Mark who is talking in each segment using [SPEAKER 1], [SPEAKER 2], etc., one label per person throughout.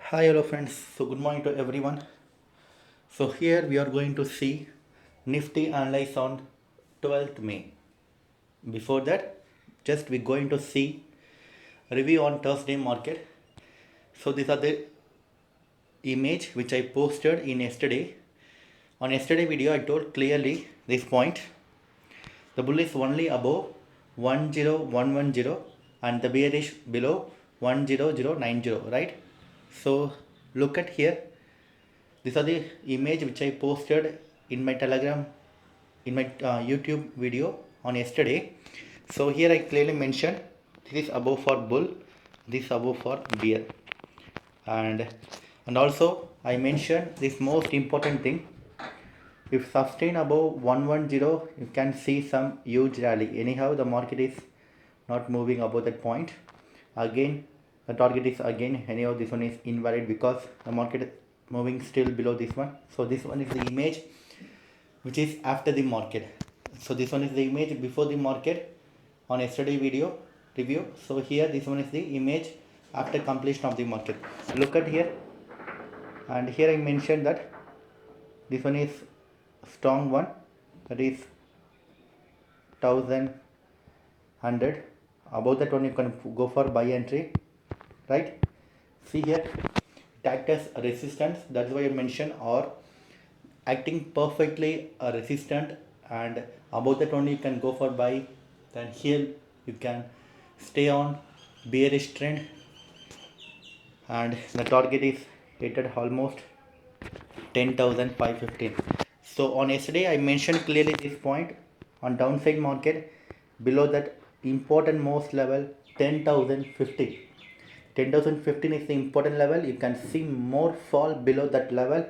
[SPEAKER 1] Hi, hello friends. So, good morning to everyone. So, here we are going to see Nifty analyze on 12th May. Before that, just we're going to see review on Thursday market. So, these are the image which I posted in yesterday. On yesterday video, I told clearly this point. The bull is only above 10110 and the bear is below 10090, right? So, look at here. These are the image which I posted in my Telegram, in my YouTube video on yesterday. So here I clearly mentioned this is above for bull, this above for bear, and also I mentioned this most important thing. If sustain above 110, you can see some huge rally. Anyhow, the market is not moving above that point. Again, the target is again anyhow this one is invalid because the market is moving still below this one. So this one is the image which is after the market. So this one is the image before the market on yesterday video review. So here this one is the image after completion of the market. Look at here, and here I mentioned that this one is strong one, that is 1100. Above that one you can go for buy entry, right? See here, it acts as a resistance, that's why I mentioned, or acting perfectly a resistant, and above that only you can go for buy. Then here you can stay on bearish trend, and the target is hit at almost 10,515. So on yesterday I mentioned clearly this point on downside market below that important most level 10,015. 10,015 is the important level. You can see more fall below that level,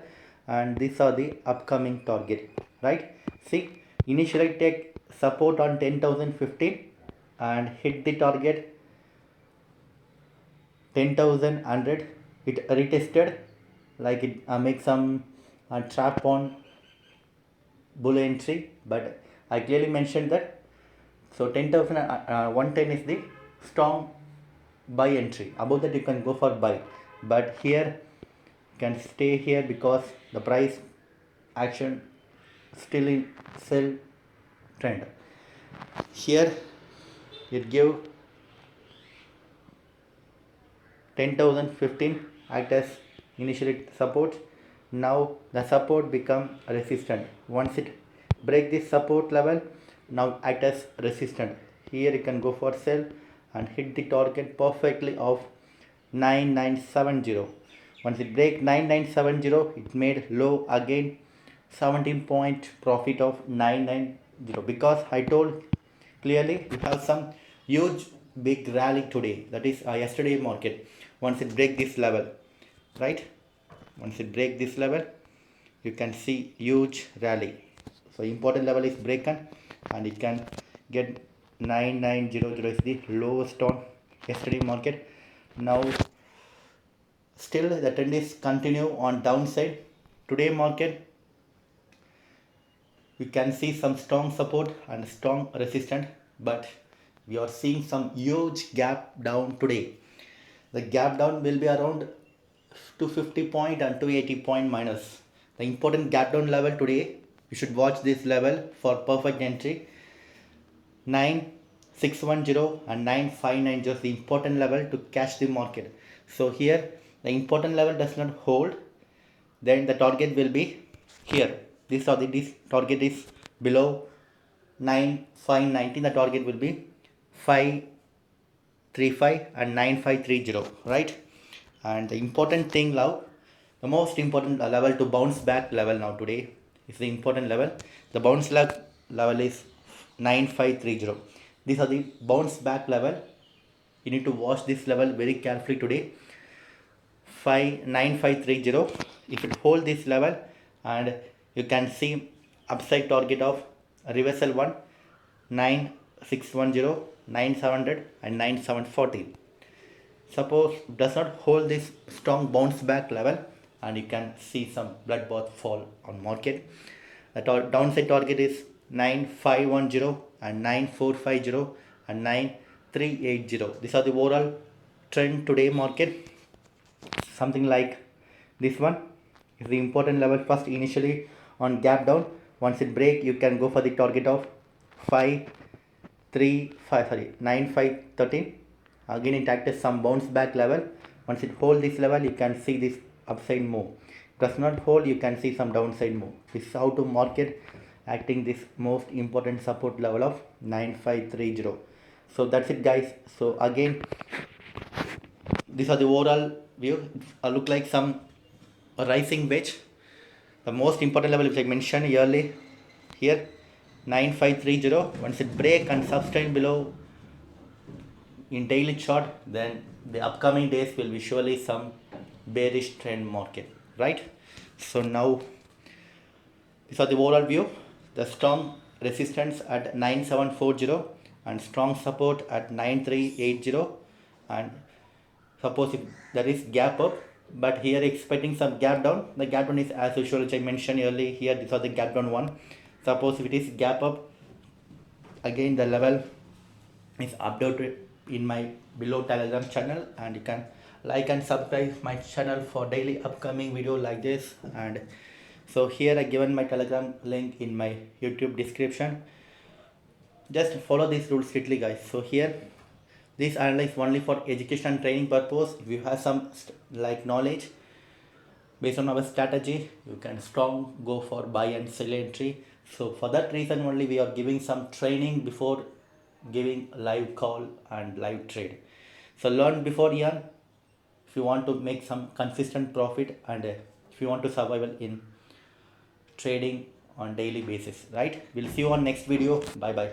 [SPEAKER 1] and these are the upcoming target, right? See, initially take support on 10,015 and hit the target 10,100. It retested, like it make some trap on bull entry, but I clearly mentioned that. So 10,110 is the strong buy entry. Above that you can go for buy, but here you can stay here because the price action still in sell trend. Here it give 10,015 act as initially support. Now the support become resistant. Once it break this support level, now act as resistant. Here you can go for sell and hit the target perfectly of 9970. Once it break 9970, it made low again 17 point profit of 990, because I told clearly we have some huge big rally today, that is yesterday market. Once it break this level, right, once it break this level you can see huge rally. So important level is broken, and it can get 9900 is the lowest on yesterday market. Now still the trend is continue on downside. Today market we can see some strong support and strong resistance, but we are seeing some huge gap down today. The gap down will be around 250 point and 280 point minus. The important gap down level today, you should watch this level for perfect entry. 9610 and 9590 is the important level to catch the market. So here the important level does not hold, then the target will be here. This target is below 9519. The target will be 535 and 9530, right? And the important thing now, the most important level to bounce back level now today is the important level. The bounce level is 9530. These are the bounce back level. You need to watch this level very carefully today. 59530. If it hold this level, and you can see upside target of reversal 1 9610, 9700 and 9740. Suppose does not hold this strong bounce back level, and you can see some bloodbath fall on market. The downside target is 9510 and 9450 and 9380. These are the overall trend today market. something like this one is the important level. First initially on gap down, once it break you can go for the target of 5 3 5 sorry 9 5 13. Again it acts as some bounce back level. Once it hold this level you can see this upside move. Does not hold, you can see some downside move. This is how to market acting this most important support level of 9530. So that's it guys. So again, these are the overall view. It look like some rising wedge. The most important level which I mentioned early here 9530. Once it break and sustain below in daily chart, then the upcoming days will be surely some bearish trend market, right? So now these are the overall view. The strong resistance at 9740 and strong support at 9380. And suppose if there is gap up, but here expecting some gap down, the gap down is as usual which I mentioned earlier here. These are the gap down one. Suppose if it is gap up, again the level is updated in my below Telegram channel, and you can like and subscribe my channel for daily upcoming video like this. And so here I given my Telegram link in my YouTube description. Just follow these rules strictly guys. So here this analyze only for education and training purpose. If you have some like knowledge based on our strategy, you can strong go for buy and sell entry. So for that reason only we are giving some training before giving live call and live trade. So learn before earn if you want to make some consistent profit, and if you want to survival in trading on daily basis, right? We'll see you on next video. Bye bye.